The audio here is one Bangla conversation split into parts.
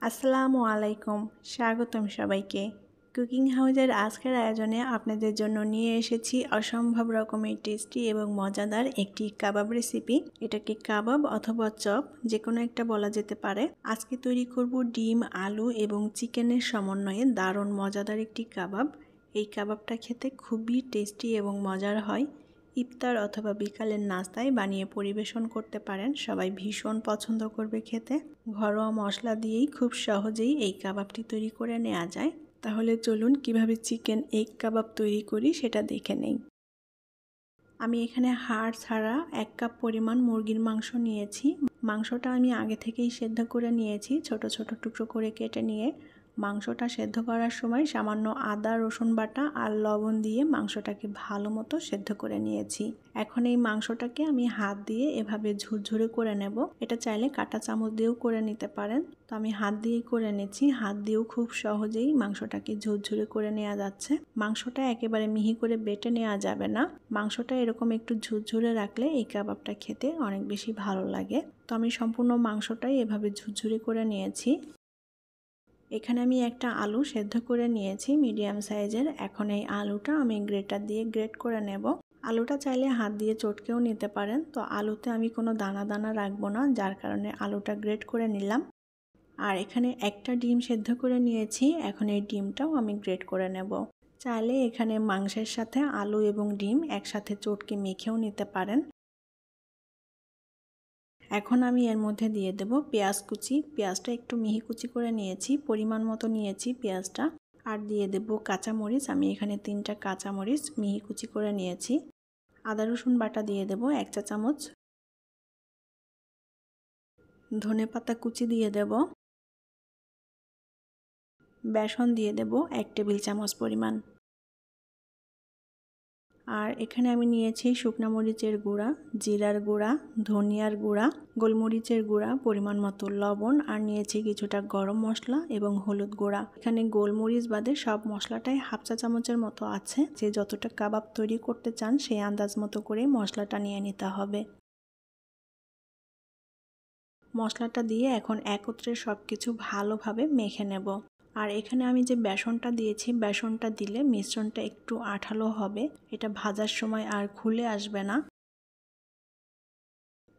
আসসালামু আলাইকুম, স্বাগতম সবাইকে। কুকিং হাউজের আজকের আয়োজনে আপনাদের জন্য নিয়ে এসেছি অসম্ভব রকমের টেস্টি এবং মজাদার একটি কাবাব রেসিপি। এটাকে কাবাব অথবা চপ যে কোনো একটা বলা যেতে পারে। আজকে তৈরি করব ডিম, আলু এবং চিকেনের সমন্বয়ে দারুণ মজাদার একটি কাবাব। এই কাবাবটা খেতে খুবই টেস্টি এবং মজার হয়। ইফতার অথবা বিকালের নাস্তায় বানিয়ে পরিবেশন করতে পারেন, সবাই ভীষণ পছন্দ করবে খেতে। ঘরোয়া মশলা দিয়েই খুব সহজেই এই কাবাবটি তৈরি করে নেওয়া যায়। তাহলে চলুন কিভাবে চিকেন এগ কাবাব তৈরি করি সেটা দেখে নেই। আমি এখানে হাড় ছাড়া 1 কাপ পরিমাণ মুরগির মাংস নিয়েছি। মাংসটা আমি আগে থেকেই সেদ্ধ করে নিয়েছি, ছোট ছোট টুকরো করে কেটে নিয়ে মাংসটা সেদ্ধ করার সময় সামান্য আদা রসুন বাটা আর লবণ দিয়ে মাংসটাকে ভালো মতো সেদ্ধ করে নিয়েছি। এখন এই মাংসটাকে আমি হাত দিয়ে এভাবে ঝুরঝুরে করে নেব। এটা চাইলে কাঁটা চামচ দিয়েও করে নিতে পারেন, তো আমি হাত দিয়েই করে নিচ্ছি। হাত দিয়েও খুব সহজেই মাংসটাকে ঝুরঝুরে করে নেওয়া যাচ্ছে। মাংসটা একেবারে মিহি করে বেটে নেওয়া যাবে না, মাংসটা এরকম একটু ঝুরঝুরে রাখলে এই কাবাবটা খেতে অনেক বেশি ভালো লাগে। তো আমি সম্পূর্ণ মাংসটাই এভাবে ঝুরঝুরে করে নিয়েছি। এখানে আমি একটা আলু সেদ্ধ করে নিয়েছি মিডিয়াম সাইজের। এখন এই আলুটা আমি গ্রেটার দিয়ে গ্রেট করে নেব। আলুটা চাইলে হাত দিয়ে চটকেও নিতে পারেন, তো আলুতে আমি কোনো দানা দানা রাখবো না, যার কারণে আলুটা গ্রেট করে নিলাম। আর এখানে একটা ডিম সেদ্ধ করে নিয়েছি, এখন এই ডিমটাও আমি গ্রেট করে নেব। চাইলে এখানে মাংসের সাথে আলু এবং ডিম একসাথে চটকে মেখেও নিতে পারেন। এখন আমি এর মধ্যে দিয়ে দেব পেঁয়াজ কুচি। পেঁয়াজটা একটু মিহি কুচি করে নিয়েছি, পরিমাণ মতো নিয়েছি পেঁয়াজটা। আর দিয়ে দেব কাঁচামরিচ, আমি এখানে 3টা কাঁচামরিচ মিহি কুচি করে নিয়েছি। আদা রসুন বাটা দিয়ে দেব 1 চা চামচ। ধনেপাতা কুচি দিয়ে দেব। বেসন দিয়ে দেব 1 টেবিল চামচ পরিমাণ। আর এখানে আমি নিয়েছি শুকনা মরিচের গুঁড়া, জিরার গুঁড়া, ধনিয়ার গুঁড়া, গোলমরিচের গুঁড়া, পরিমাণ মতো লবণ, আর নিয়েছি কিছুটা গরম মশলা এবং হলুদ গুঁড়া। এখানে গোলমরিচ বাদে সব মশলাটাই 1/2 চা চামচের মতো আছে। যে যতটা কাবাব তৈরি করতে চান সেই আন্দাজ মতো করে মশলাটা নিয়ে নিতে হবে। মশলাটা দিয়ে এখন একত্রে সব কিছু ভালোভাবে মেখে নেব। আর এখানে আমি যে বেসনটা দিয়েছি, বেসনটা দিলে মিশ্রণটা একটু আঠালো হবে, এটা ভাজার সময় আর খুলে আসবে না।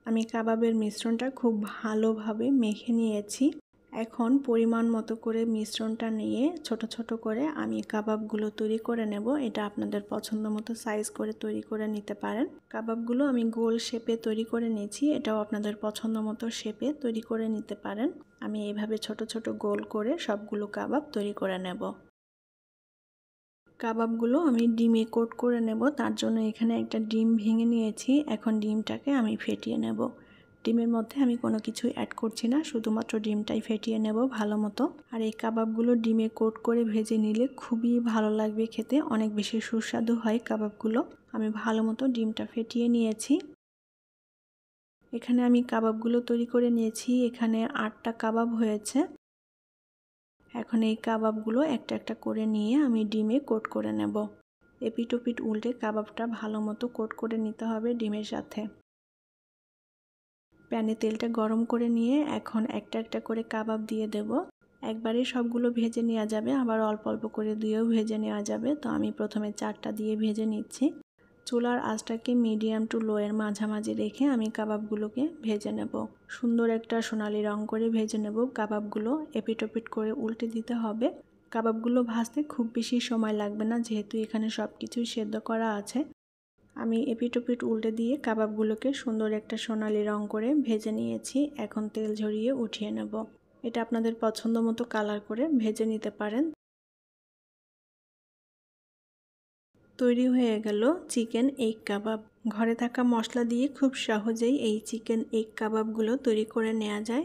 আমি কাবাবের মিশ্রণটা খুব ভালোভাবে মেখে নিয়েছি। এখন পরিমাণ মতো করে মিশ্রণটা নিয়ে ছোট ছোট করে আমি কাবাবগুলো তৈরি করে নেব। এটা আপনাদের পছন্দ মতো সাইজ করে তৈরি করে নিতে পারেন। কাবাবগুলো আমি গোল শেপে তৈরি করে নিয়েছি, এটাও আপনাদের পছন্দ মতো শেপে তৈরি করে নিতে পারেন। আমি এইভাবে ছোট ছোট গোল করে সবগুলো কাবাব তৈরি করে নেব। কাবাবগুলো আমি ডিমে কোট করে নেব, তার জন্য এখানে একটা ডিম ভেঙে নিয়েছি। এখন ডিমটাকে আমি ফেটিয়ে নেব। ডিমের মধ্যে আমি কোনো কিছু অ্যাড করছি না, শুধুমাত্র ডিমটাই ফেটিয়ে নেব ভালো মতো। আর এই কাবাবগুলো ডিমে কোট করে ভেজে নিলে খুবই ভালো লাগবে খেতে, অনেক বেশি সুস্বাদু হয় কাবাবগুলো। আমি ভালো মতো ডিমটা ফেটিয়ে নিয়েছি। এখানে আমি কাবাবগুলো তৈরি করে নিয়েছি, এখানে 8টা কাবাব হয়েছে। এখন এই কাবাবগুলো একটা একটা করে নিয়ে আমি ডিমে কোট করে নেব। এপিট ওপিট উল্টে কাবাবটা ভালো মতো কোট করে নিতে হবে ডিমের সাথে। প্যানে তেলটা গরম করে নিয়ে এখন একটা একটা করে কাবাব দিয়ে দেব। একবারে সবগুলো ভেজে নেওয়া যাবে, আবার অল্প অল্প করে দিয়েও ভেজে নেওয়া যাবে। তো আমি প্রথমে 4টা দিয়ে ভেজে নিচ্ছি। চুলার আঁচটাকে মিডিয়াম টু লো এর মাঝামাঝি রেখে আমি কাবাবগুলোকে ভেজে নেব। সুন্দর একটা সোনালি রং করে ভেজে নেব কাবাবগুলো। এপিট ওপিট করে উল্টে দিতে হবে। কাবাবগুলো ভাজতে খুব বেশি সময় লাগবে না, যেহেতু এখানে সব কিছুই সেদ্ধ করা আছে। আমি এপিট ওপিট উল্টে দিয়ে কাবাবগুলোকে সুন্দর একটা সোনালি রং করে ভেজে নিয়েছি। এখন তেল ঝরিয়ে উঠিয়ে নেব। এটা আপনাদের পছন্দ মতো কালার করে ভেজে নিতে পারেন। তৈরি হয়ে গেল চিকেন এগ কাবাব। ঘরে থাকা মশলা দিয়ে খুব সহজেই এই চিকেন এগ কাবাবগুলো তৈরি করে নেওয়া যায়।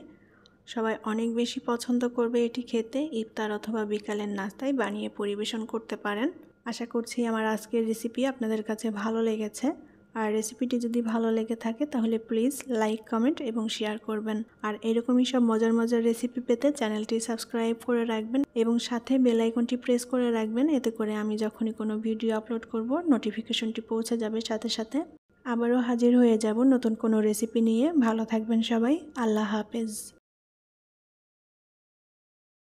সবাই অনেক বেশি পছন্দ করবে এটি খেতে। ইফতার অথবা বিকালের নাস্তায় বানিয়ে পরিবেশন করতে পারেন। আশা করছি আমার আজকের রেসিপি আপনাদের কাছে ভালো লেগেছে। আর রেসিপিটি যদি ভালো লেগে থাকে তাহলে প্লিজ লাইক, কমেন্ট এবং শেয়ার করবেন। আর এরকমই সব মজার মজার রেসিপি পেতে চ্যানেলটি সাবস্ক্রাইব করে রাখবেন এবং সাথে বেল আইকনটি প্রেস করে রাখবেন। এতে করে আমি যখনই কোনো ভিডিও আপলোড করব নোটিফিকেশনটি পৌঁছে যাবে সাথে সাথে। আবারও হাজির হয়ে যাব নতুন কোনো রেসিপি নিয়ে। ভালো থাকবেন সবাই। আল্লাহ হাফেজ।